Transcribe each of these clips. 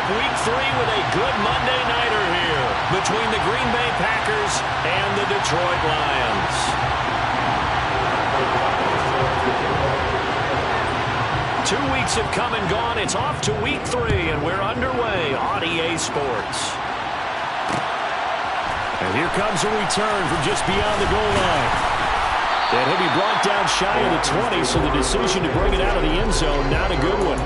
Week 3 with a good Monday nighter here between the Green Bay Packers and the Detroit Lions. 2 weeks have come and gone. It's off to Week 3, and we're underway on EA Sports. And here comes a return from just beyond the goal line. And he'll be brought down shy of the 20, so the decision to bring it out of the end zone, not a good one.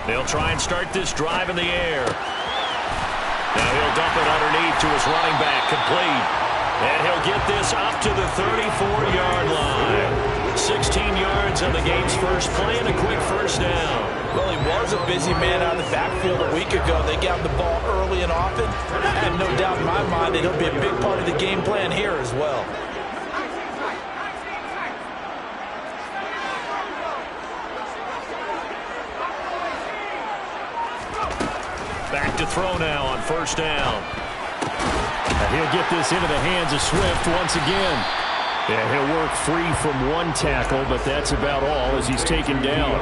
They'll try and start this drive in the air. Now he'll dump it underneath to his running back, complete. And he'll get this up to the 34-yard line. 16 yards on the game's first play and a quick first down. Well, he was a busy man out of the backfield a week ago. They got the ball early and often. I have no doubt in my mind that he'll be a big part of the game plan here as well. Back to throw now on first down. And he'll get this into the hands of Swift once again. And he'll work free from one tackle, but that's about all as he's taken down.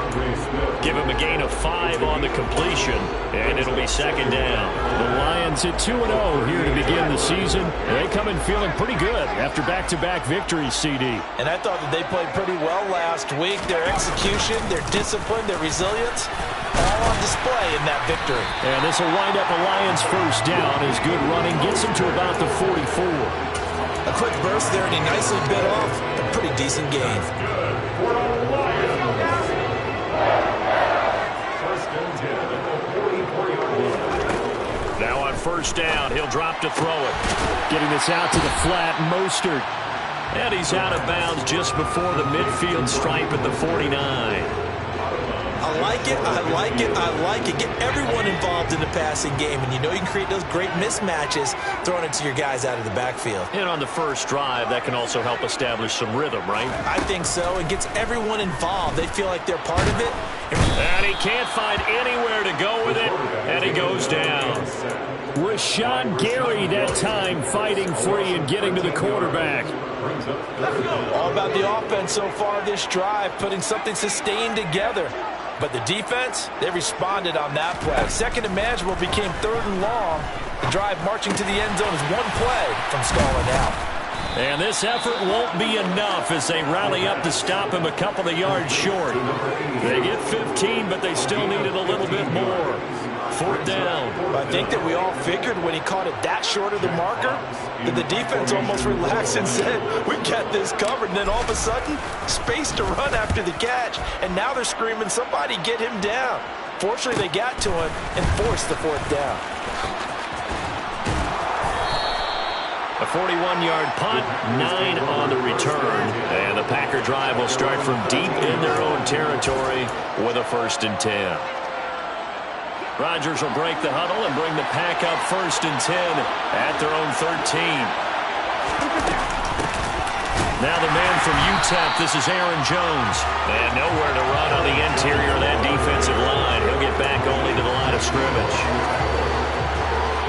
Give him a gain of 5 on the completion, and it'll be second down. The Lions at 2-0 here to begin the season. They come in feeling pretty good after back-to-back victories, CD. And I thought that they played pretty well last week. Their execution, their discipline, their resilience, all on display in that victory. And this will wind up a Lions first down as good running gets them to about the 44. A quick burst there, and he nicely bit off a pretty decent gain. Now on first down, he'll drop to throw it. Getting this out to the flat, Mostert. And he's out of bounds just before the midfield stripe at the 49. I like it, I like it, I like it. Get everyone involved in the passing game, and you know you can create those great mismatches throwing it to your guys out of the backfield. And on the first drive, that can also help establish some rhythm, right? I think so. It gets everyone involved. They feel like they're part of it. And he can't find anywhere to go with it, and he goes down. Rashawn Gary that time fighting free and getting to the quarterback. All about the offense so far this drive, putting something sustained together. But the defense, they responded on that play. Second and manageable became third and long. The drive marching to the end zone is one play from stalling out. And this effort won't be enough as they rally up to stop him a couple of yards short. They get 15, but they still needed a little bit more. Fourth down. I think that we all figured when he caught it that short of the marker that the defense almost relaxed and said, we got this covered. And then all of a sudden, space to run after the catch. And now they're screaming, somebody get him down. Fortunately, they got to him and forced the fourth down. A 41-yard punt, 9 on the return. And the Packer drive will start from deep in their own territory with a 1st and 10. Rodgers will break the huddle and bring the Pack up 1st and 10 at their own 13. Now the man from UTEP, this is Aaron Jones. And nowhere to run on the interior of that defensive line. He'll get back only to the line of scrimmage.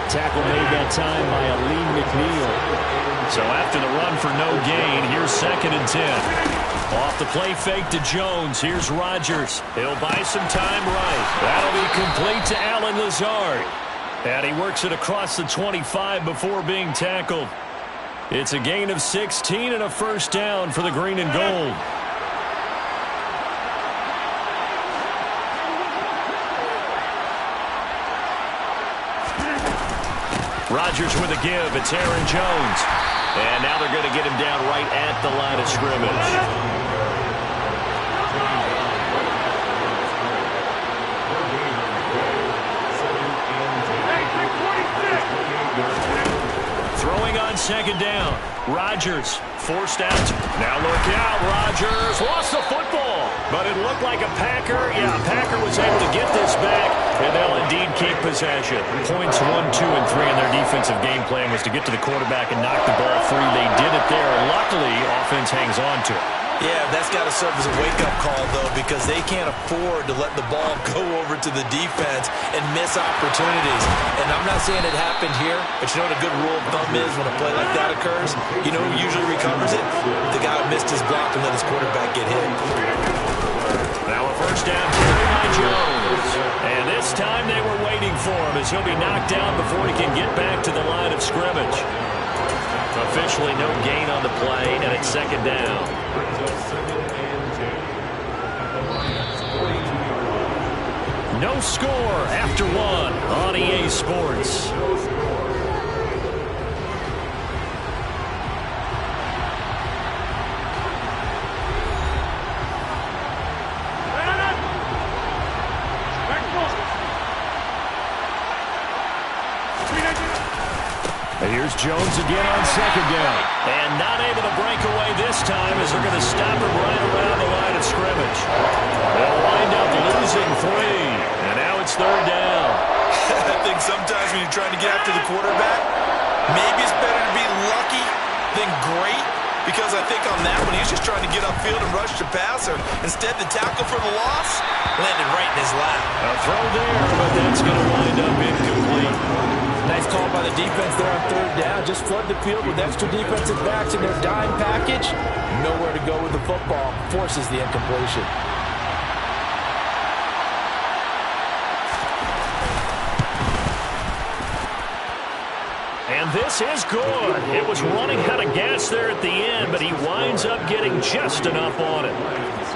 Tackle made that time by Aleem McNeil. So after the run for no gain, here's 2nd and 10. Off the play fake to Jones. Here's Rodgers. He'll buy some time right. That'll be complete to Allen Lazard. And he works it across the 25 before being tackled. It's a gain of 16 and a first down for the green and gold. Rodgers with a give. It's Aaron Jones. And now they're going to get him down right at the line of scrimmage. Throwing on 2nd down. Rodgers forced out. Now look out. Rodgers lost the football. But it looked like a Packer. Yeah, a Packer was able to get this back and they'll indeed keep possession. Points 1, 2, and 3 in their defensive game plan was to get to the quarterback and knock the ball free. They did it there. Luckily, offense hangs on to it. Yeah, that's got to serve as a wake-up call, though, because they can't afford to let the ball go over to the defense and miss opportunities. And I'm not saying it happened here, but you know what a good rule of thumb is when a play like that occurs? You know who usually recovers it? The guy who missed his block and let his quarterback get hit. Now a first down carry by Jones. And this time they were waiting for him as he'll be knocked down before he can get back to the line of scrimmage. Officially no gain on the play, and it's second down. No score after one on EA Sports. Here's Jones again on second down. And not able to break away this time as they're going to stop him right around the line of scrimmage. They'll wind up losing 3. And now it's third down. I think sometimes when you're trying to get after the quarterback, maybe it's better to be lucky than great. Because I think on that one, he's just trying to get upfield and rush the passer. Instead, the tackle for the loss landed right in his lap. A throw there, but that's going to wind up incomplete. Nice call by the defense there on third down. Just flood the field with extra defensive backs in their dime package. Nowhere to go with the football. Forces the incompletion. And this is good. It was running out of gas there at the end, but he winds up getting just enough on it.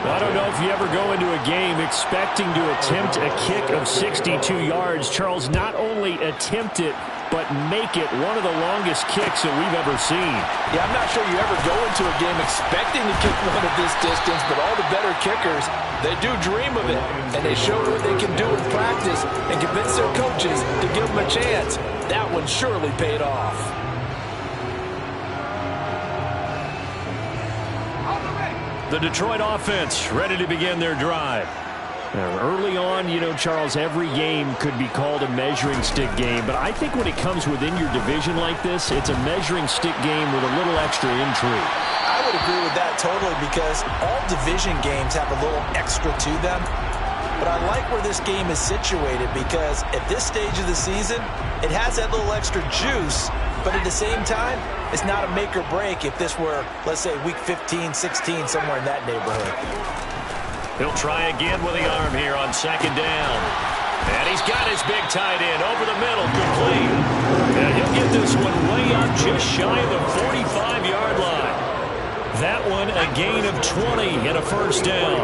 I don't know if you ever go into a game expecting to attempt a kick of 62 yards. Charles, not only attempt it, but make it one of the longest kicks that we've ever seen. Yeah, I'm not sure you ever go into a game expecting to kick one of this distance, but all the better kickers, they do dream of it, and they show what they can do in practice and convince their coaches to give them a chance. That one surely paid off. The Detroit offense ready to begin their drive. Early on, you know, Charles, every game could be called a measuring stick game, but I think when it comes within your division like this, it's a measuring stick game with a little extra intrigue. I would agree with that totally because all division games have a little extra to them. But I like where this game is situated because at this stage of the season, it has that little extra juice, but at the same time, it's not a make or break if this were, let's say, week 15, 16, somewhere in that neighborhood. He'll try again with the arm here on second down. And he's got his big tight end over the middle, complete. And he'll get this one way up just shy of the 45-yard line. That one a gain of 20 and a first down.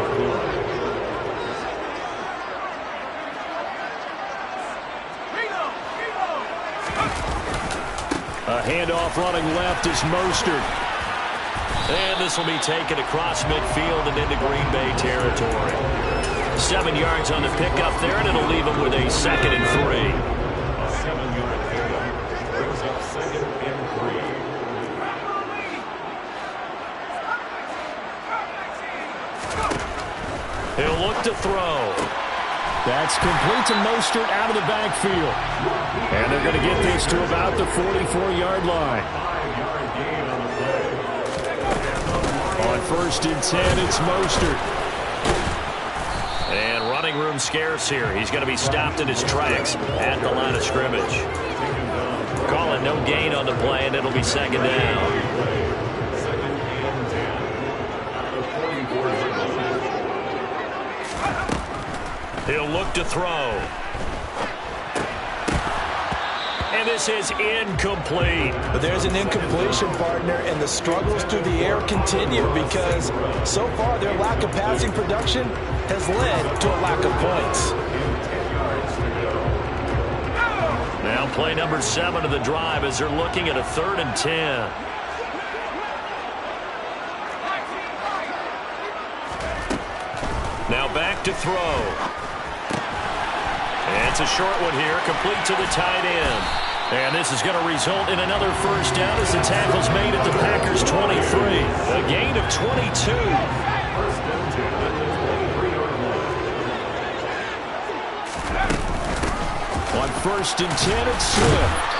A handoff running left is Mostert. And this will be taken across midfield and into Green Bay territory. 7 yards on the pickup there, and it'll leave him with a 2nd and 3. He'll look to throw. That's complete to Mostert out of the backfield. And they're going to get this to about the 44-yard line. On 1st and 10, it's Mostert. And running room scarce here. He's going to be stopped in his tracks at the line of scrimmage. Calling no gain on the play, and it'll be second down. He'll look to throw. And this is incomplete. But there's an incompletion, partner, and the struggles through the air continue because so far their lack of passing production has led to a lack of points. Now play number 7 of the drive as they're looking at a 3rd and 10. Now back to throw. And it's a short one here, complete to the tight end. And this is going to result in another first down as the tackle's made at the Packers' 23. A gain of 22. On 1st and 10, it's Swift.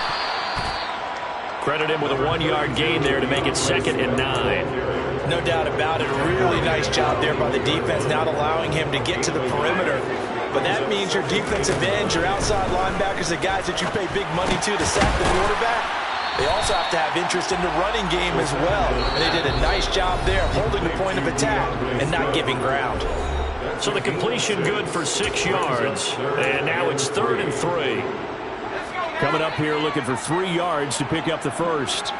Credit him with a 1-yard gain there to make it 2nd and 9. No doubt about it. Really nice job there by the defense, not allowing him to get to the perimeter. But that means your defensive ends, your outside linebackers, the guys that you pay big money to sack the quarterback, they also have to have interest in the running game as well. And they did a nice job there holding the point of attack and not giving ground. So the completion good for 6 yards. And now it's 3rd and 3. Coming up here looking for 3 yards to pick up the first.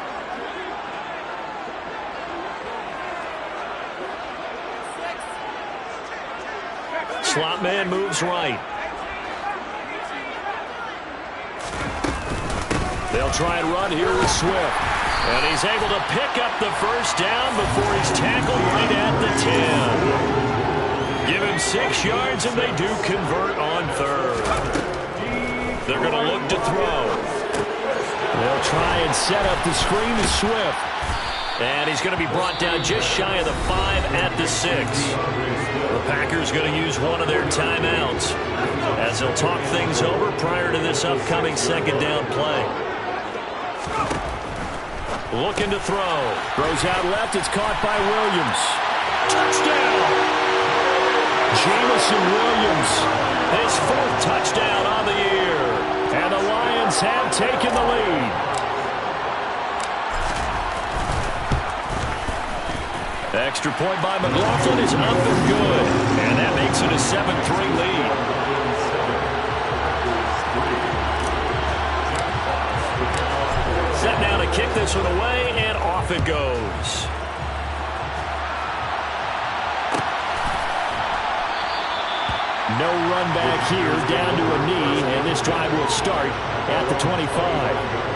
Slot man moves right. They'll try and run here with Swift. And he's able to pick up the first down before he's tackled right at the 10. Give him 6 yards and they do convert on 3rd. They're going to look to throw. They'll try and set up the screen to Swift. And he's going to be brought down just shy of the 5 at the 6. The Packers going to use one of their timeouts as they'll talk things over prior to this upcoming 2nd down play. Looking to throw. Throws out left. It's caught by Williams. Touchdown! Jamison Williams, his 4th touchdown on the year. And the Lions have taken the lead. Extra point by McLaughlin is up and good. And that makes it a 7-3 lead. Set now to kick this one away, and off it goes. No run back here, down to a knee, and this drive will start at the 25.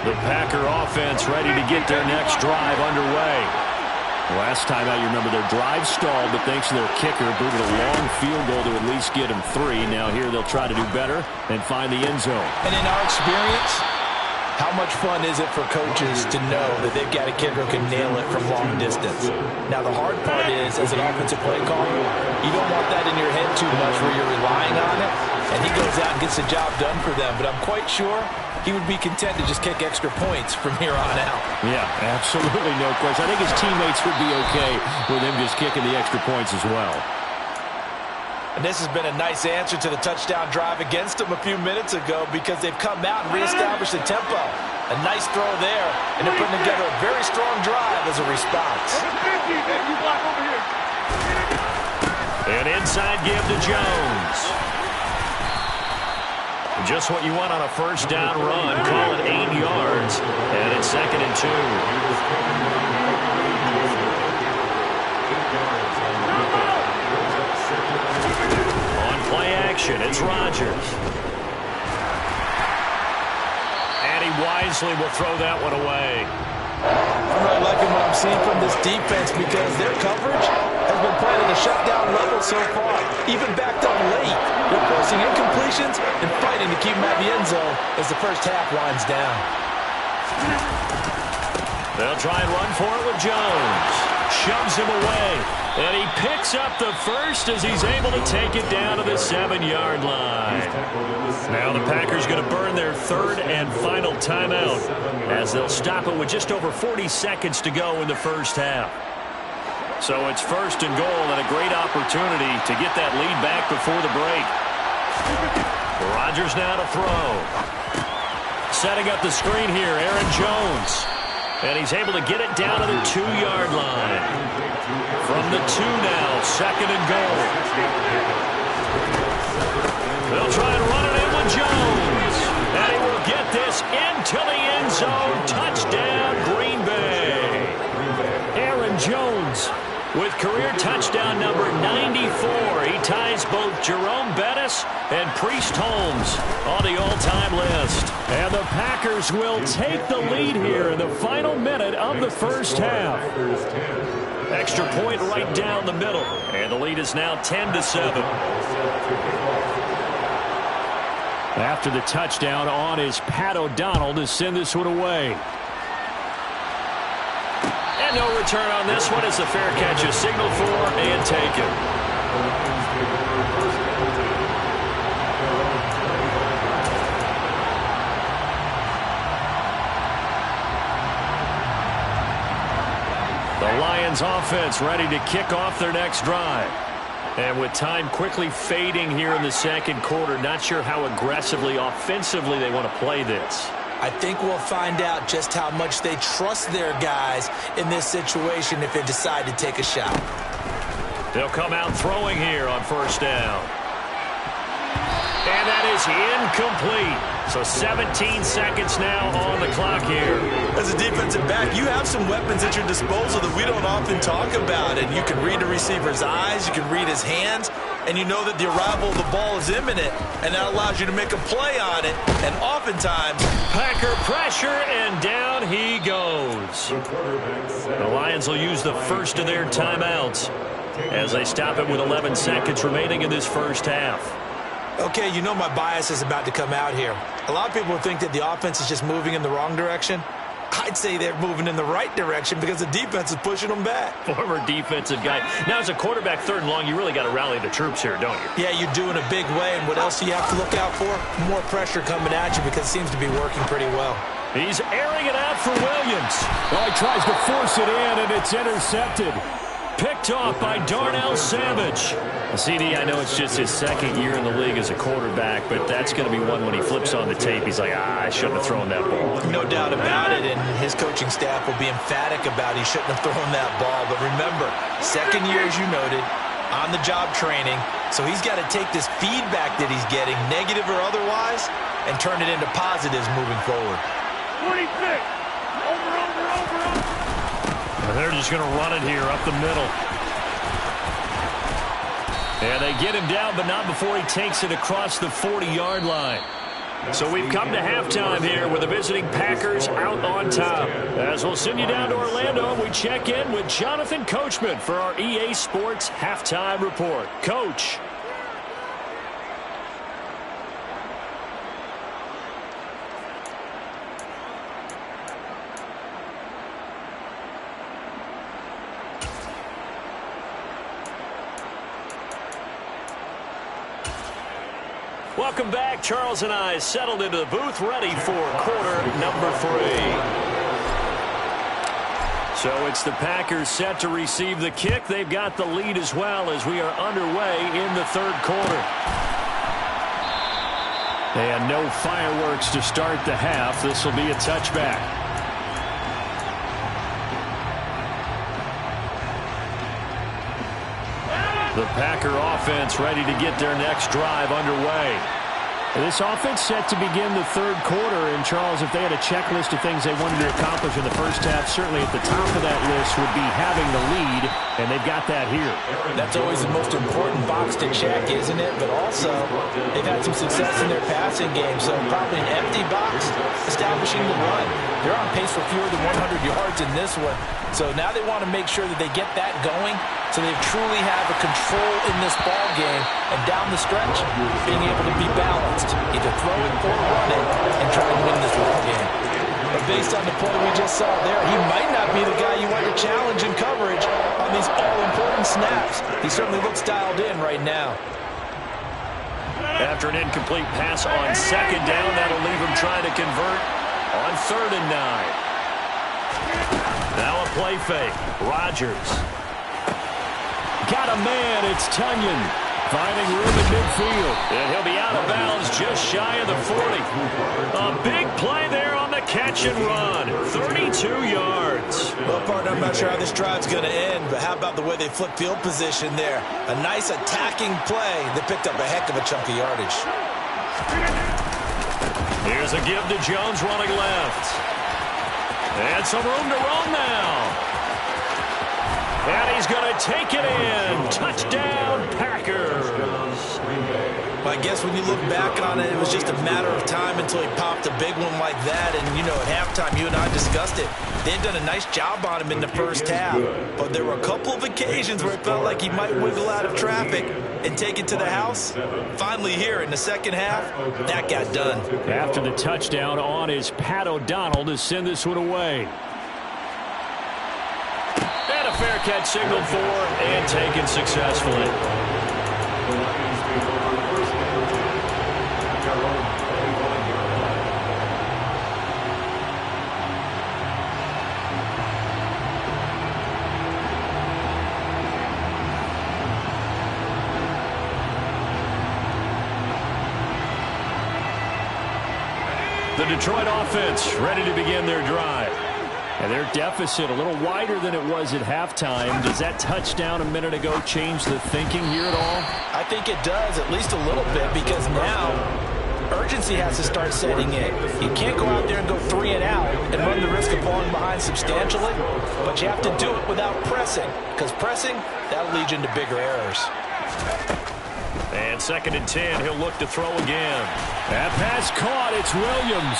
The Packer offense ready to get their next drive underway. Last time out, you remember their drive stalled, but thanks to their kicker, booted a long field goal to at least get them 3. Now here they'll try to do better and find the end zone. And in our experience, how much fun is it for coaches to know that they've got a kicker who can nail it from long distance? Now the hard part is, as an offensive play caller, you don't want that in your head too much where you're relying on it, and he goes out and gets the job done for them. But I'm quite sure he would be content to just kick extra points from here on out. Yeah, absolutely no question. I think his teammates would be okay with him just kicking the extra points as well. And this has been a nice answer to the touchdown drive against them a few minutes ago because they've come out and reestablished the tempo. A nice throw there, and they're putting together a very strong drive as a response. An inside give to Jones. Just what you want on a first down run. Call it 8 yards, and it's 2nd and 2. On play action, it's Rodgers. And he wisely will throw that one away. I'm really liking what I'm seeing from this defense because their coverage has been playing at a shutdown level so far. Even backed up late, they're forcing incompletions and fighting to keep them at the end zone as the first half winds down. They'll try and run for it with Jones. Shoves him away. And he picks up the first as he's able to take it down to the 7-yard line. Now the Packers going to burn their 3rd and final timeout as they'll stop it with just over 40 seconds to go in the first half. So it's 1st and goal and a great opportunity to get that lead back before the break. Rodgers now to throw. Setting up the screen here, Aaron Jones. And he's able to get it down to the 2-yard line. From the 2 now, 2nd and goal. They'll try and run it in with Jones. And he will get this into the end zone. Touchdown, Green Bay. Aaron Jones with career touchdown number 94. He ties both Jerome Bettis and Priest Holmes on the all-time list. And the Packers will take the lead here in the final minute of the first half. Extra point right down the middle. And the lead is now 10-7. After the touchdown on is Pat O'Donnell to send this one away. And no return on this one. It's a fair catch, a signal for and taken. The Lions offense ready to kick off their next drive. And with time quickly fading here in the second quarter, not sure how aggressively, offensively they want to play this. I think we'll find out just how much they trust their guys in this situation if they decide to take a shot. They'll come out throwing here on first down. And that is incomplete. So 17 seconds now on the clock here. As a defensive back, you have some weapons at your disposal that we don't often talk about. And you can read the receiver's eyes, you can read his hands, and you know that the arrival of the ball is imminent. And that allows you to make a play on it. And oftentimes, Packer pressure, and down he goes. The Lions will use the first of their timeouts as they stop it with 11 seconds remaining in this first half. Okay, you know my bias is about to come out here. A lot of people think that the offense is just moving in the wrong direction. I'd say they're moving in the right direction because the defense is pushing them back. Former defensive guy. Now, as a quarterback, third and long, you really got to rally the troops here, don't you? Yeah, you do in a big way. And what else do you have to look out for? More pressure coming at you because it seems to be working pretty well. He's airing it out for Williams. Oh, he tries to force it in, and it's intercepted. Picked off by Darnell Savage. CD, I know it's just his second year in the league as a quarterback, but that's going to be one when he flips on the tape. He's like, I shouldn't have thrown that ball. No doubt about it, and his coaching staff will be emphatic about he shouldn't have thrown that ball. But remember, second year, as you noted, on-the-job training, so he's got to take this feedback that he's getting, negative or otherwise, and turn it into positives moving forward. 46. Over. And they're just going to run it here up the middle. And they get him down, but not before he takes it across the 40-yard line. So we've come to halftime here with the visiting Packers out on top. As we'll send you down to Orlando, we check in with Jonathan Coachman for our EA Sports Halftime Report. Coach. Welcome back. Charles and I settled into the booth, ready for quarter number 3. So it's the Packers set to receive the kick. They've got the lead as well as we are underway in the third quarter. And no fireworks to start the half. This will be a touchback. The Packer offense ready to get their next drive underway. This offense set to begin the third quarter. And, Charles, if they had a checklist of things they wanted to accomplish in the first half, certainly at the top of that list would be having the lead, and they've got that here. That's always the most important box to check, isn't it? But also, they've had some success in their passing game, so probably an empty box establishing the run. They're on pace for fewer than 100 yards in this one. So now they want to make sure that they get that going so they truly have a control in this ball game, and down the stretch, being able to be balanced, either throw it or run it, and try to win this ball game. But based on the play we just saw there, he might not be the guy you want to challenge in coverage on these all-important snaps. He certainly looks dialed in right now. After an incomplete pass on second down, that'll leave him trying to convert on 3rd and 9. Now a play fake. Rodgers. Got a man. It's Tunyon. Finding room in midfield. And he'll be out of bounds just shy of the 40. A big play there on the catch and run. 32 yards. Well, partner, I'm not sure how this drive's going to end, but how about the way they flip field position there? A nice attacking play. They picked up a heck of a chunk of yardage. Here's a give to Jones running left. And some room to roam now. And he's going to take it in. Touchdown, Packers. Well, I guess when you look back on it, it was just a matter of time until he popped a big one like that. And, you know, at halftime, you and I discussed it. They had done a nice job on him in the first half. But there were a couple of occasions where it felt like he might wiggle out of traffic. and take it to the house? Finally here in the second half, that got done. After the touchdown on is Pat O'Donnell to send this one away. And a fair catch signaled for and taken successfully. The Detroit offense ready to begin their drive. And their deficit a little wider than it was at halftime. Does that touchdown a minute ago change the thinking here at all? I think it does, at least a little bit, because now urgency has to start setting in. You can't go out there and go 3 and out and run the risk of falling behind substantially, but you have to do it without pressing, because pressing, that'll lead you into bigger errors. And 2nd and 10, he'll look to throw again. That pass caught, it's Williams.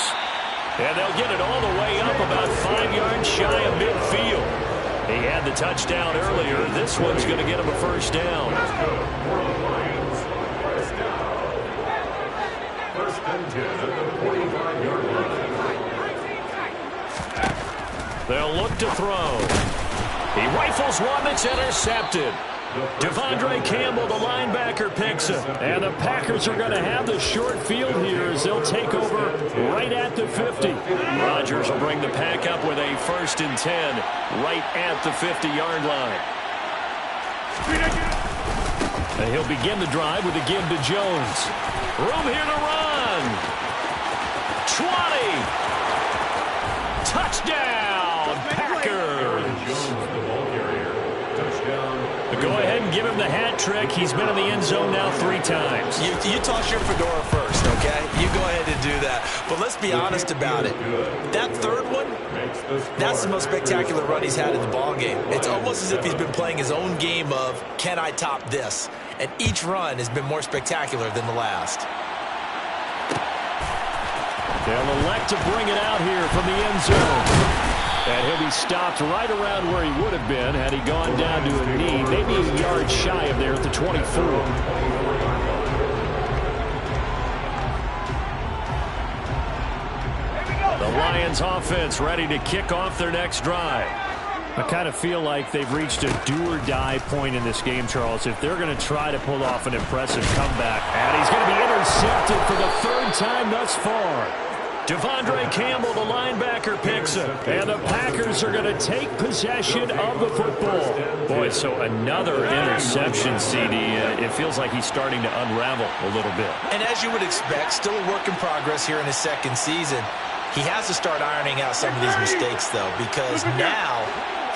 And they'll get it all the way up about 5 yards shy of midfield. He had the touchdown earlier. This one's going to get him a first down. First and 10 at the 45-yard line. They'll look to throw. He rifles one that's intercepted. Devondre Campbell, the linebacker, picks it. And the Packers are going to have the short field here as they'll take over right at the 50. Rodgers will bring the Pack up with a 1st and 10 right at the 50-yard line. And he'll begin the drive with a give to Jones. Room here to run. 20. Touchdown, Packers. Go ahead and give him the hat trick. He's been in the end zone now 3 times. You toss your fedora first, okay? You go ahead and do that. But let's be honest about it. That third one, that's the most spectacular run he's had in the ballgame. It's almost as if he's been playing his own game of, can I top this? And each run has been more spectacular than the last. They'll elect to bring it out here from the end zone. And he'll be stopped right around where he would have been had he gone down to a knee, maybe a yard shy of there at the 24. The Lions offense ready to kick off their next drive. I kind of feel like they've reached a do-or-die point in this game, Charles, if they're going to try to pull off an impressive comeback. And he's going to be intercepted for the 3rd time thus far. Devondre Campbell, the linebacker, picks it. And the Packers are going to take possession of the football. Boy, so another interception, CD. It feels like he's starting to unravel a little bit. And as you would expect, still a work in progress here in his 2nd season. He has to start ironing out some of these mistakes, though, because now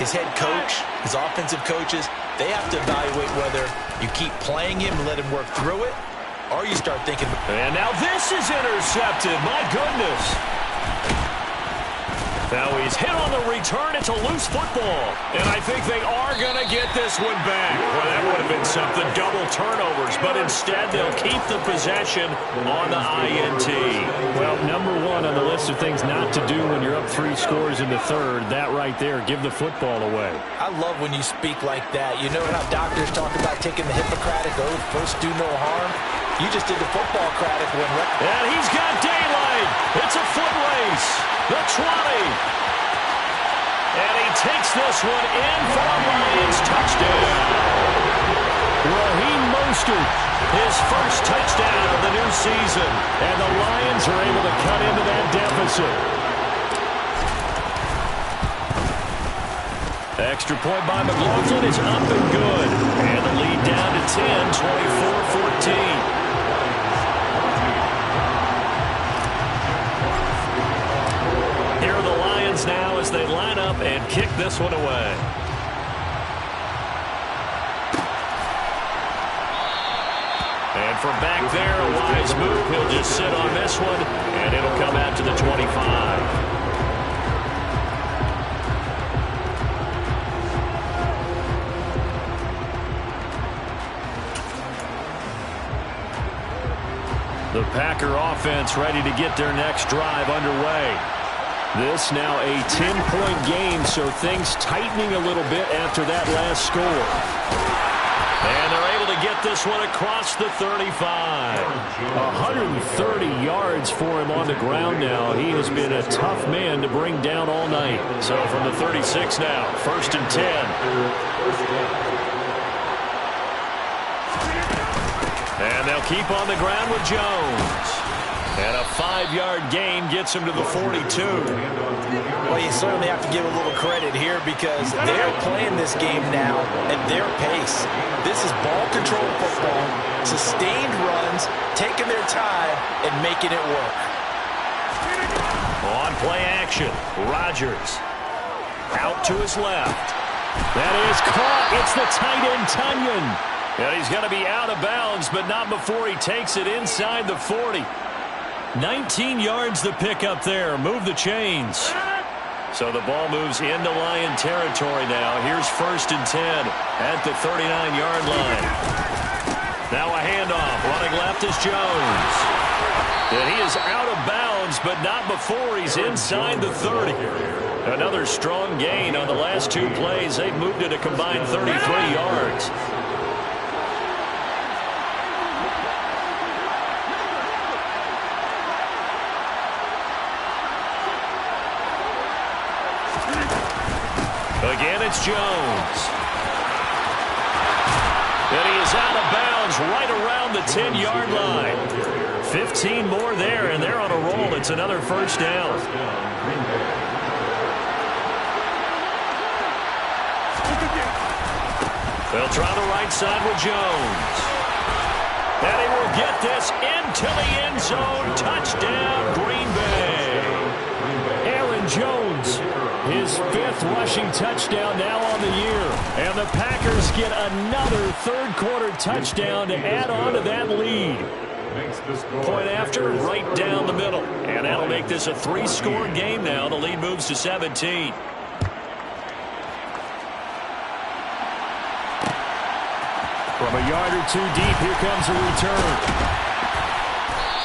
his head coach, his offensive coaches, they have to evaluate whether you keep playing him and let him work through it, or you start thinking. And now this is intercepted. My goodness. Now he's hit on the return. It's a loose football. And I think they are going to get this one back. Well, that would have been something. Double turnovers. But instead, they'll keep the possession on the INT. Well, number 1 on the list of things not to do when you're up 3 scores in the 3rd. That right there, give the football away. I love when you speak like that. You know how doctors talk about taking the Hippocratic oath, first do no harm? You just did the football-cratic one. And he's got daylight. It's a foot race. The 20. And he takes this one in for a Lions touchdown. Raheem Mostert, his first touchdown of the new season. And the Lions are able to cut into that deficit. Extra point by McLaughlin is up and good. And the lead down to 10, 24-14. Now as they line up and kick this one away. And from back there, a wise move. He'll just sit on this one, and it'll come out to the 25. The Packer offense ready to get their next drive underway. This now a 10-point game, so things tightening a little bit after that last score. And they're able to get this one across the 35. 130 yards for him on the ground now. He has been a tough man to bring down all night. So from the 36 now, 1st and 10. And they'll keep on the ground with Jones. And a 5-yard gain gets him to the 42. Well, you certainly have to give a little credit here because they're playing this game now at their pace. This is ball control football, sustained runs, taking their time, and making it work. On play action, Rodgers out to his left. That is caught. It's the tight end, Tunyon. And he's going to be out of bounds, but not before he takes it inside the 40. 19 yards the pick up there. Move the chains. So the ball moves into Lion territory now. Here's 1st and 10 at the 39-yard line. Now a handoff. Running left is Jones. And he is out of bounds, but not before he's inside the 30. Another strong gain on the last 2 plays. They've moved it a combined 33 yards. Again, it's Jones. And he is out of bounds right around the 10-yard line. 15 more there, and they're on a roll. It's another 1st down. They'll try the right side with Jones. And he will get this into the end zone. Touchdown, Green Bay. Aaron Jones, his 5th rushing touchdown now on the year. And the Packers get another 3rd-quarter touchdown to add on to that lead. Point after, right down the middle. And that'll make this a 3-score game now. The lead moves to 17. From a yard or 2 deep, here comes a return.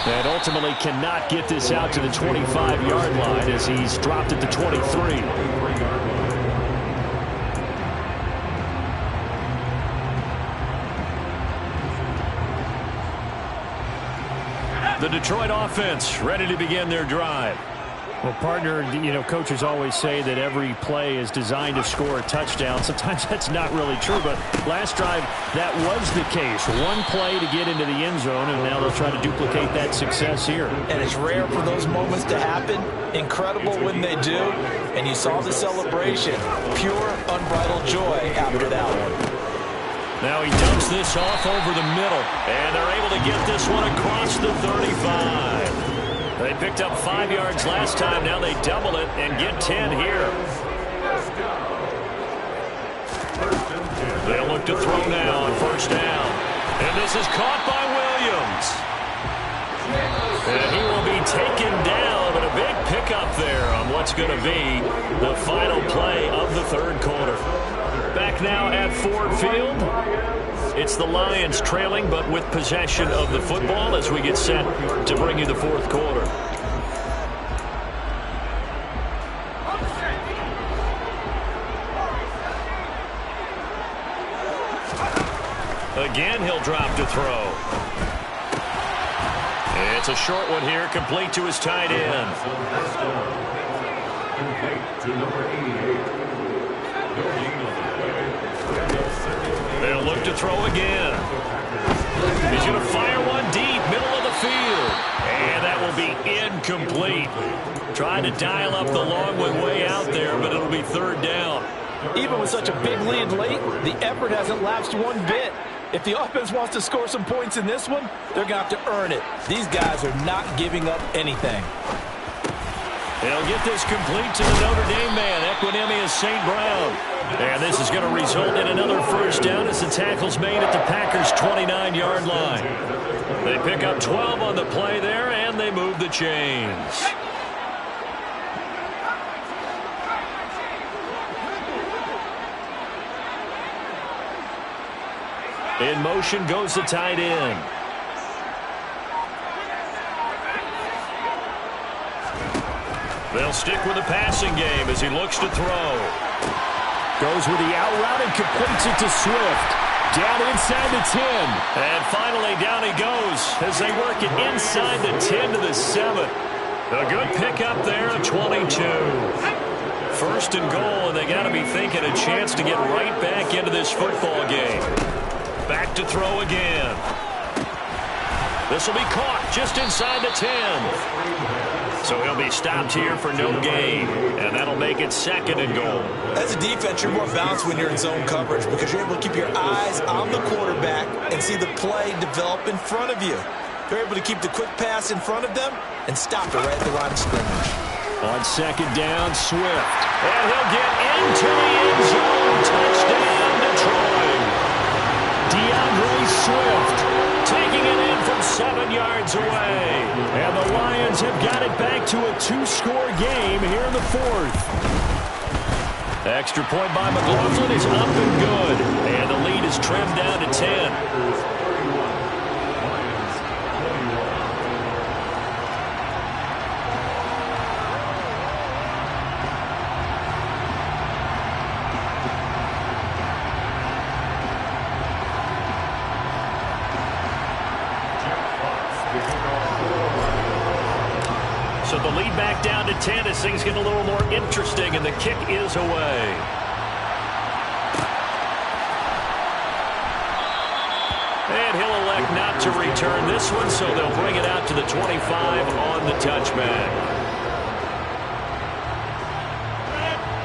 And ultimately cannot get this out to the 25-yard line as he's dropped at the 23. The Detroit offense ready to begin their drive. Well, partner, you know, coaches always say that every play is designed to score a touchdown. Sometimes that's not really true, but last drive, that was the case. One play to get into the end zone, and now they'll try to duplicate that success here. And it's rare for those moments to happen. Incredible when they do. And you saw the celebration. Pure, unbridled joy after that one. Now he dumps this off over the middle, and they're able to get this one across the 35. They picked up 5 yards last time. Now they double it and get 10 here. They'll look to throw now on 1st down. And this is caught by Williams. And he will be taken down, but a big pickup there on what's going to be the final play of the 3rd quarter. Back now at Ford Field. It's the Lions trailing, but with possession of the football as we get set to bring you the 4th quarter. Again, he'll drop to throw. It's a short one here, complete to his tight end. They'll look to throw again. He's going to fire one deep, middle of the field. And that will be incomplete. Trying to dial up the long one way out there, but it'll be 3rd down. Even with such a big lead late, the effort hasn't lapsed one bit. If the offense wants to score some points in this one, they're going to have to earn it. These guys are not giving up anything. They'll get this complete to the Notre Dame man, Equanimeous St. Brown. And this is going to result in another 1st down as the tackle's made at the Packers' 29-yard line. They pick up 12 on the play there, and they move the chains. In motion goes the tight end. They'll stick with the passing game as he looks to throw. Goes with the out route and completes it to Swift. Down inside the 10. And finally down he goes as they work it inside the 10 to the 7. A good pickup there, 22. First and goal, and they got to be thinking a chance to get right back into this football game. Back to throw again. This will be caught just inside the 10. So he'll be stopped here for no gain, and that'll make it second and goal. As a defense, you're more balanced when you're in zone coverage because you're able to keep your eyes on the quarterback and see the play develop in front of you. You're able to keep the quick pass in front of them and stop it right at the line of scrimmage. On second down, Swift. And he'll get into the end zone. Touchdown, Detroit. DeAndre Swift taking it in from 7 yards away. And the Lions have got it back to a 2-score game here in the 4th. Extra point by McLaughlin is up and good. And the lead is trimmed down to 10. So the lead back down to 10 as things get a little more interesting, and the kick is away. And he'll elect not to return this one, so they'll bring it out to the 25 on the touchback.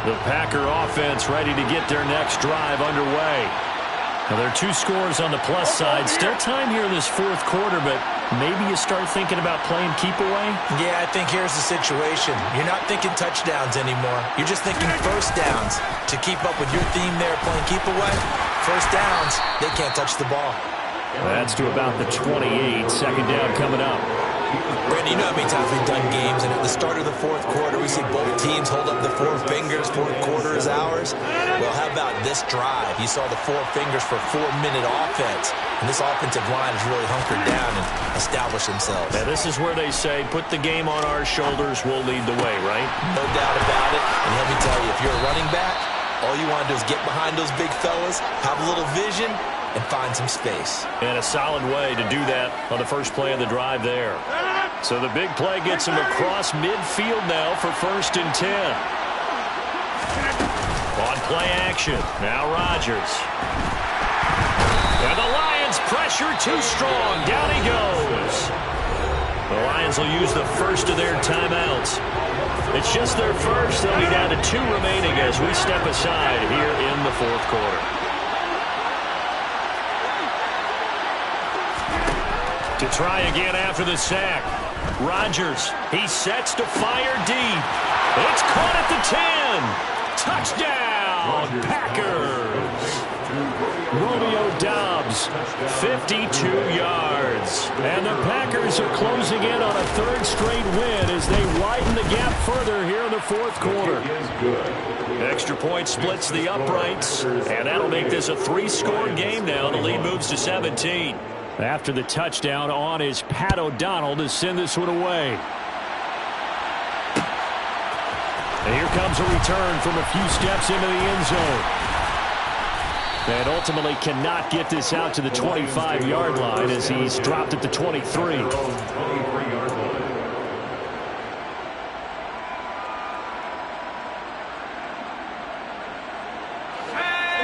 The Packer offense ready to get their next drive underway. Now, there are 2 scores on the plus side. Still time here in this 4th quarter, but maybe you start thinking about playing keep away? Yeah, I think here's the situation. You're not thinking touchdowns anymore. You're just thinking first downs. To keep up with your theme there, playing keep away, first downs, they can't touch the ball. That's to about the 28. Second down coming up. Brandon, you know how many times we've done games, and at the start of the 4th quarter, we see both teams hold up the 4 fingers, 4th quarter is ours. Well, how about this drive? You saw the 4 fingers for 4-minute offense, and this offensive line has really hunkered down and established themselves. Now, this is where they say, put the game on our shoulders, we'll lead the way, right? No doubt about it, and let me tell you, if you're a running back, all you want to do is get behind those big fellas, have a little vision, and find some space. And a solid way to do that on the first play of the drive there. So the big play gets him across midfield now for 1st and 10. On play action, now Rodgers. And the Lions pressure too strong. Down he goes. The Lions will use the first of their timeouts. It's just their first. They'll be down to 2 remaining as we step aside here in the 4th quarter. To try again after the sack. Rodgers, he sets to fire deep. It's caught at the 10. Touchdown, Packers. Romeo Doubs, 52 yards. And the Packers are closing in on a 3rd straight win as they widen the gap further here in the 4th quarter. Extra point splits the uprights, and that'll make this a 3-score game now. The lead moves to 17. After the touchdown on is Pat O'Donnell to send this one away. And here comes a return from a few steps into the end zone. And ultimately cannot get this out to the 25-yard line as he's dropped at the 23.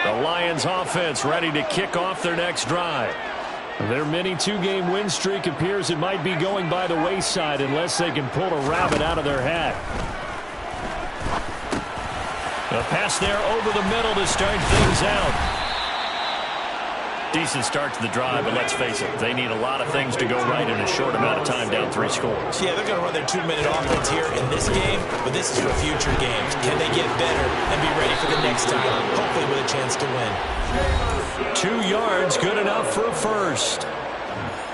The Lions offense ready to kick off their next drive. Their mini 2-game win streak appears it might be going by the wayside unless they can pull a rabbit out of their hat. A pass there over the middle to start things out. Decent start to the drive, but let's face it, they need a lot of things to go right in a short amount of time down 3 scores. Yeah, they're going to run their 2-minute offense here in this game, but this is for future games. Can they get better and be ready for the next time, hopefully with a chance to win? 2 yards, good enough for a first.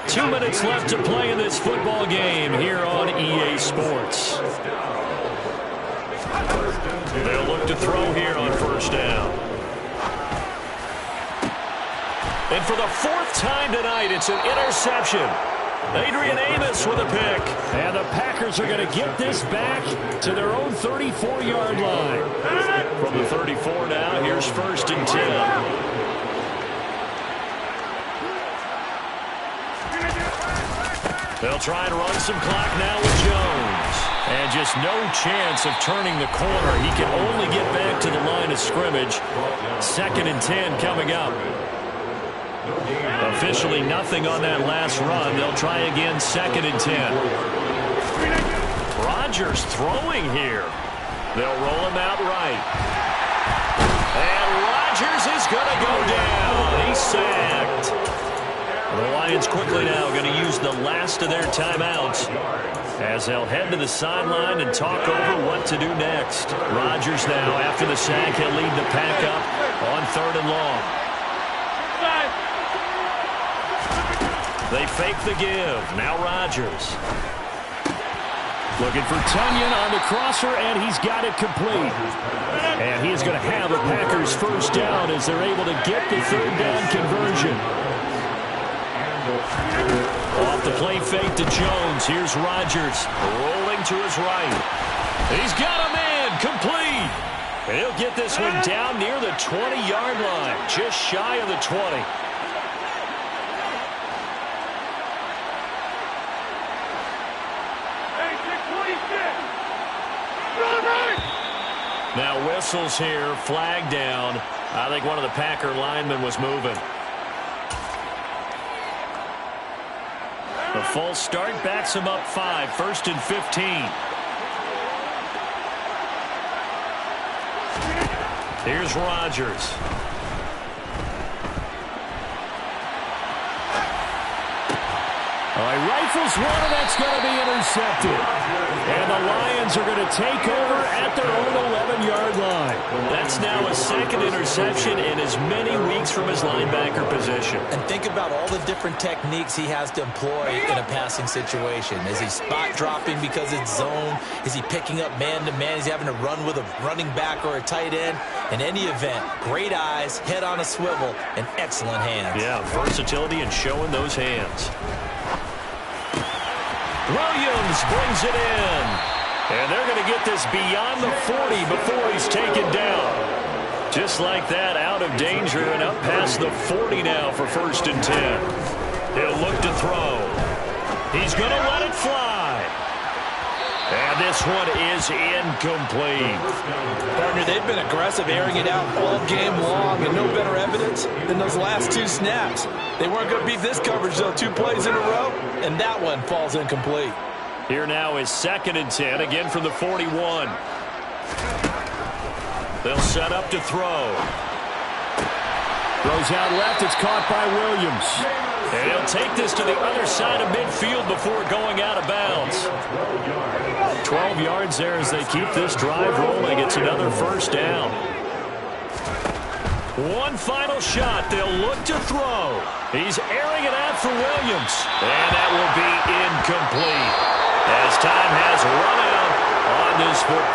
2 minutes left to play in this football game here on EA Sports. They'll look to throw here on 1st down. And for the 4th time tonight, it's an interception. Adrian Amos with a pick. And the Packers are going to get this back to their own 34-yard line. From the 34 now, here's 1st and 10. They'll try and run some clock now with Jones. And just no chance of turning the corner. He can only get back to the line of scrimmage. 2nd and 10 coming up. Officially nothing on that last run. They'll try again 2nd and 10. Rodgers throwing here. They'll roll him out right. And Rodgers is going to go down. He's sacked. The Lions quickly now going to use the last of their timeouts as they'll head to the sideline and talk over what to do next. Rodgers now, after the sack, he'll lead the pack up on 3rd and long. They fake the give. Now Rodgers. Looking for Tonyan on the crosser, and he's got it complete. And he is going to have a Packers first down as they're able to get the 3rd down conversion. Off the play fake to Jones. Here's Rodgers rolling to his right. He's got a man complete. And he'll get this one down near the 20-yard line, just shy of the 20. Now whistles here, flag down. I think one of the Packer linemen was moving. The false start backs him up 5, 1st and 15. Here's Rodgers. Rifles one, and that's going to be intercepted. And the Lions are going to take over at their own 11-yard line. That's now a 2nd interception in as many weeks from his linebacker position. And think about all the different techniques he has to employ in a passing situation. Is he spot dropping because it's zone? Is he picking up man-to-man? Is he having to run with a running back or a tight end? In any event, great eyes, head on a swivel, and excellent hands. Yeah, versatility and showing those hands. Williams brings it in. And they're going to get this beyond the 40 before he's taken down. Just like that, out of danger and up past the 40 now for 1st and 10. He'll look to throw. He's going to let it fly. And this one is incomplete. Partner, they've been aggressive, airing it out all game long, and no better evidence than those last 2 snaps. They weren't going to beat this coverage, though, 2 plays in a row, and that one falls incomplete. Here now is 2nd and 10, again from the 41. They'll set up to throw. Throws out left, it's caught by Williams. And he'll take this to the other side of midfield before going out of bounds. 12 yards there as they keep this drive rolling. It's another 1st down. One final shot. They'll look to throw. He's airing it out for Williams. And that will be incomplete as time has run out on this football.